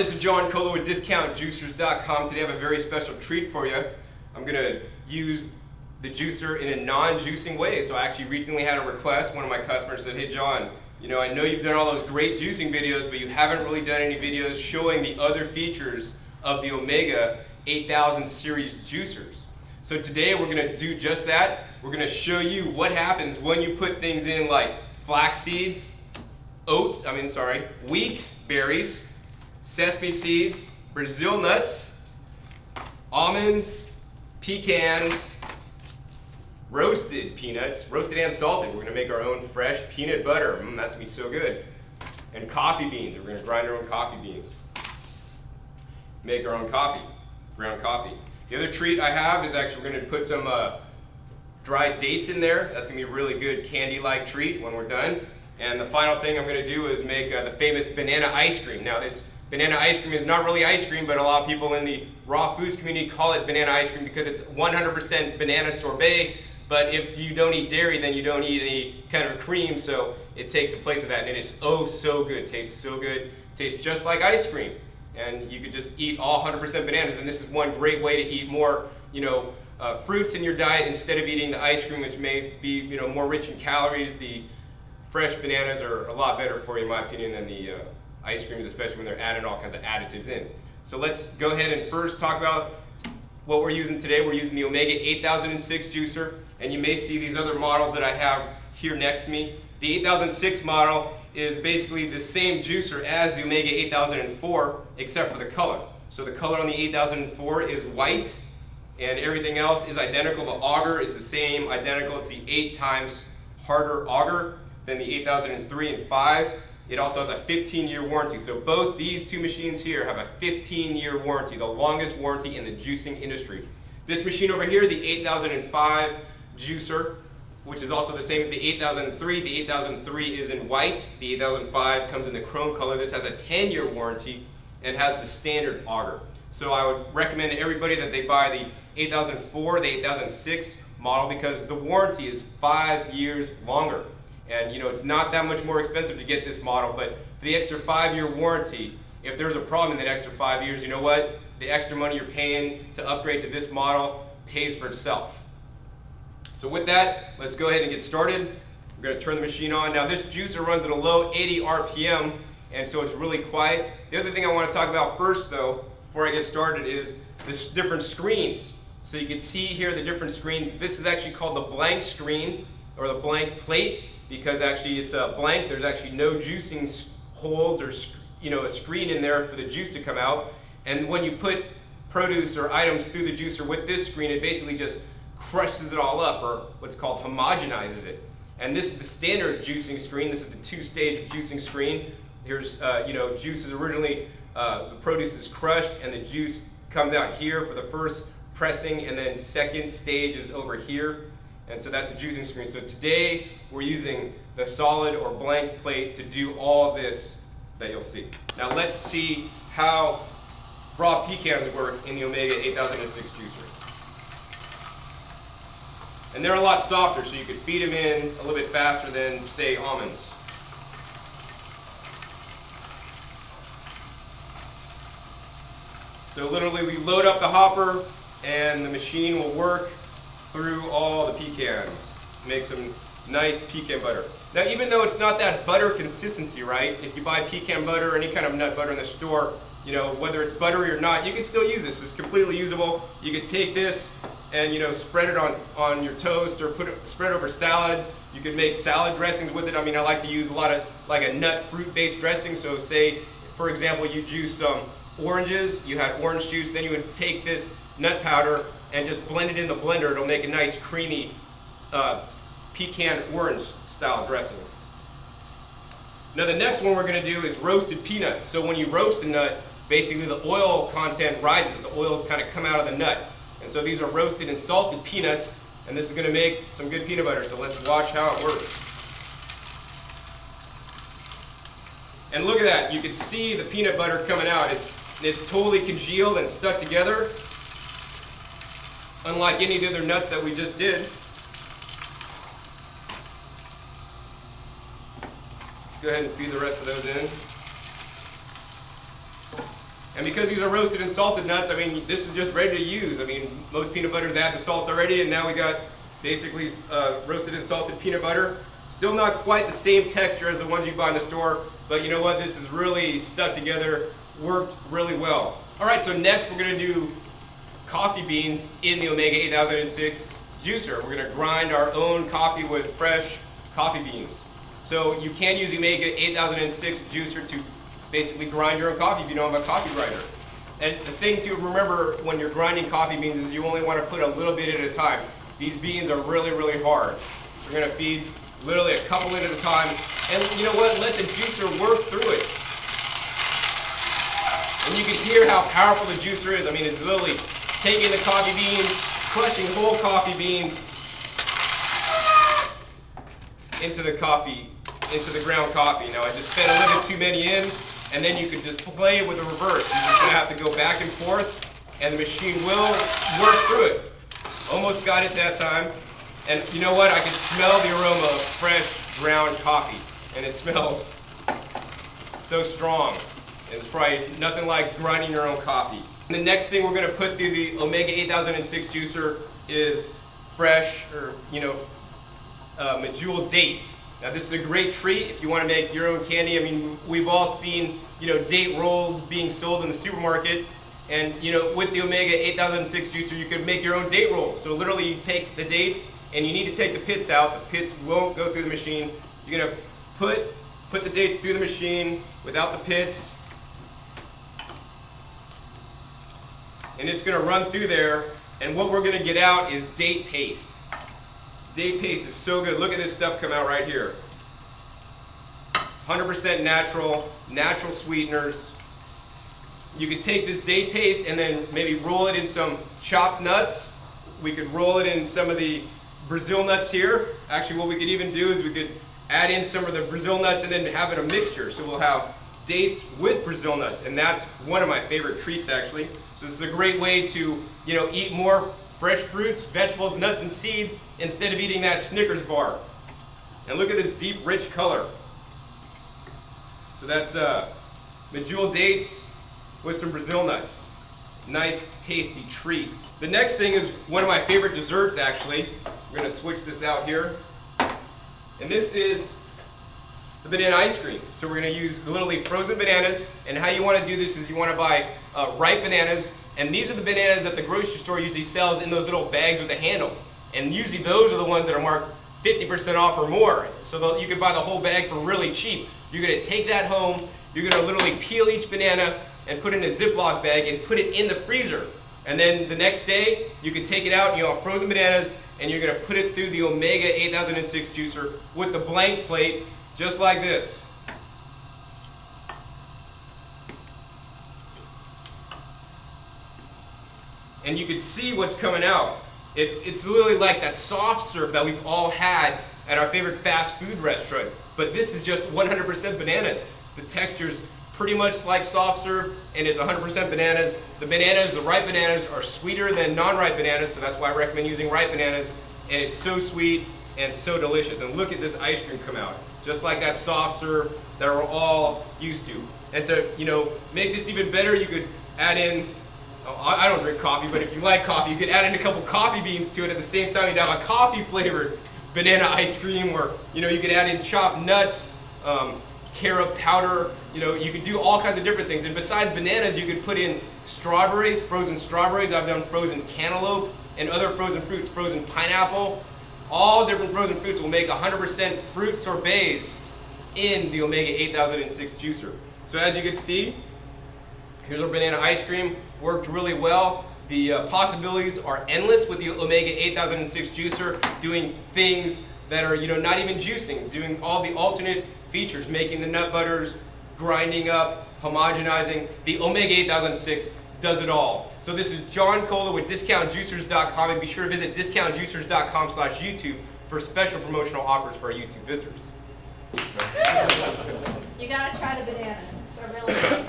this is John Kohler with DiscountJuicers.com. Today I have a very special treat for you. I'm going to use the juicer in a non-juicing way. So I actually recently had a request. One of my customers said, hey John, I know you've done all those great juicing videos, but you haven't really done any videos showing the other features of the Omega 8000 series juicers. So today we're going to do just that. We're going to show you what happens when you put things in like flax seeds, wheat berries, sesame seeds, Brazil nuts, almonds, pecans, roasted peanuts, roasted and salted. We're going to make our own fresh peanut butter. That's going to be so good. And coffee beans. We're going to grind our own coffee beans. Make our own coffee, ground coffee. The other treat I have is actually we're going to put some dried dates in there. That's going to be a really good candy-like treat when we're done. And the final thing I'm going to do is make the famous banana ice cream. Now this banana ice cream is not really ice cream, but a lot of people in the raw foods community call it banana ice cream because it's 100% banana sorbet. But if you don't eat dairy, then you don't eat any kind of cream, so it takes the place of that. And it is oh so good. Tastes so good. Tastes just like ice cream. And you could just eat all 100% bananas. And this is one great way to eat more, fruits in your diet instead of eating the ice cream, which may be, more rich in calories. The fresh bananas are a lot better for you, in my opinion, than the ice creams, especially when they're added all kinds of additives in. So let's go ahead and first talk about what we're using today. We're using the Omega 8006 juicer, and you may see these other models that I have here next to me. The 8006 model is basically the same juicer as the Omega 8004, except for the color. So the color on the 8004 is white, and everything else is identical. The auger is the same, identical. It's the 8 times harder auger than the 8003 and 5. It also has a 15-year warranty. So both these two machines here have a 15-year warranty, the longest warranty in the juicing industry. This machine over here, the 8005 juicer, which is also the same as the 8003. The 8003 is in white. The 8005 comes in the chrome color. This has a 10-year warranty and has the standard auger. So I would recommend to everybody that they buy the 8004, the 8006 model because the warranty is 5 years longer. And it's not that much more expensive to get this model, but for the extra 5-year warranty, if there's a problem in that extra 5 years, you know what? The extra money you're paying to upgrade to this model pays for itself. So with that, let's go ahead and get started. We're going to turn the machine on. Now this juicer runs at a low 80 RPM, and so it's really quiet. The other thing I want to talk about first though, before I get started, is the different screens. So you can see here the different screens. This is actually called the blank screen, or the blank plate, because actually it's blank. There's actually no juicing holes or a screen in there for the juice to come out. And when you put produce or items through the juicer with this screen, it basically just crushes it all up, or what's called homogenizes it. And this is the standard juicing screen. This is the 2-stage juicing screen. Here's juice is originally the produce is crushed and the juice comes out here for the first pressing, and then second stage is over here. And so that's the juicing screen. So today we're using the solid or blank plate to do all this that you'll see. Now let's see how raw pecans work in the Omega 8006 juicer. And they're a lot softer, so you could feed them in a little bit faster than, say, almonds. So literally we load up the hopper and the machine will work through all the pecans. Make some nice pecan butter. Now even though it's not that butter consistency, right? If you buy pecan butter or any kind of nut butter in the store, whether it's buttery or not, you can still use this. It's completely usable. You could take this and spread it on your toast or spread over salads. You could make salad dressings with it. I like to use a lot of like a nut fruit-based dressing. So say, for example, you juice some oranges, you had orange juice, then you would take this nut powder and just blend it in the blender. It'll make a nice creamy pecan orange style dressing. Now the next one we're going to do is roasted peanuts. So when you roast a nut, basically the oil content rises. The oils kind of come out of the nut. And so these are roasted and salted peanuts, and this is going to make some good peanut butter. So let's watch how it works. And look at that. You can see the peanut butter coming out. It's totally congealed and stuck together, unlike any of the other nuts that we just did. Go ahead and feed the rest of those in. And because these are roasted and salted nuts, I mean, this is just ready to use. I mean, most peanut butters add the salt already, and now we got basically roasted and salted peanut butter. Still not quite the same texture as the ones you buy in the store, but you know what? This is really stuck together, worked really well. All right, so next we're gonna do coffee beans in the Omega 8006 juicer. We're gonna grind our own coffee with fresh coffee beans. So you can use the Omega 8006 juicer to basically grind your own coffee if you don't have a coffee grinder. And the thing to remember when you're grinding coffee beans is you only want to put a little bit at a time. These beans are really, really hard. We're going to feed literally a couple in at a time. And you know what? Let the juicer work through it. And you can hear how powerful the juicer is. I mean, it's literally taking the coffee beans, crushing whole coffee beans into the coffee, into the ground coffee. Now I just fed a little bit too many in, and then you could just play with the reverse. You're just gonna have to go back and forth, and the machine will work through it. Almost got it that time. And you know what? I can smell the aroma of fresh ground coffee, and it smells so strong. And it's probably nothing like grinding your own coffee. And the next thing we're gonna put through the Omega 8006 juicer is fresh, or medjool dates. Now this is a great treat if you want to make your own candy. I mean, we've all seen, date rolls being sold in the supermarket, and with the Omega 8006 juicer, you can make your own date rolls. So literally, you take the dates, and you need to take the pits out. The pits won't go through the machine. You're gonna put the dates through the machine without the pits, and it's gonna run through there. And what we're gonna get out is date paste. Date paste is so good. Look at this stuff come out right here. 100% natural sweeteners. You could take this date paste and then maybe roll it in some chopped nuts. We could roll it in some of the Brazil nuts here. Actually, what we could even do is we could add in some of the Brazil nuts and then have it a mixture. So we'll have dates with Brazil nuts, and that's one of my favorite treats actually. So this is a great way to eat more fresh fruits, vegetables, nuts, and seeds instead of eating that Snickers bar. And look at this deep, rich color. So that's medjool dates with some Brazil nuts. Nice, tasty treat. The next thing is one of my favorite desserts actually. We're gonna switch this out here. And this is the banana ice cream. So we're gonna use literally frozen bananas, and how you wanna do this is you wanna buy ripe bananas. And these are the bananas that the grocery store usually sells in those little bags with the handles. And usually those are the ones that are marked 50% off or more. So you can buy the whole bag for really cheap. You're gonna take that home, you're gonna literally peel each banana and put it in a Ziploc bag and put it in the freezer. And then the next day, you can take it out, frozen bananas, and you're gonna put it through the Omega 8006 juicer with the blank plate, just like this. And you can see what's coming out. It's literally like that soft serve that we've all had at our favorite fast food restaurant. But this is just 100% bananas. The texture's pretty much like soft serve, and it's 100% bananas. The ripe bananas, are sweeter than non-ripe bananas, so that's why I recommend using ripe bananas. And it's so sweet and so delicious. And look at this ice cream come out, just like that soft serve that we're all used to. And to make this even better, you could add in, I don't drink coffee, but if you like coffee, you could add in a couple coffee beans to it at the same time. You'd have a coffee flavored banana ice cream, or you could add in chopped nuts, carob powder. You could do all kinds of different things. And besides bananas, you could put in strawberries, frozen strawberries. I've done frozen cantaloupe and other frozen fruits, frozen pineapple. All different frozen fruits will make 100% fruit sorbets in the Omega 8006 juicer. So as you can see, here's our banana ice cream. Worked really well. The possibilities are endless with the Omega 8006 juicer, doing things that are not even juicing, doing all the alternate features, making the nut butters, grinding up, homogenizing. The Omega 8006 does it all. So this is John Kohler with DiscountJuicers.com, and be sure to visit DiscountJuicers.com/YouTube for special promotional offers for our YouTube visitors. You gotta try the bananas. They're really good.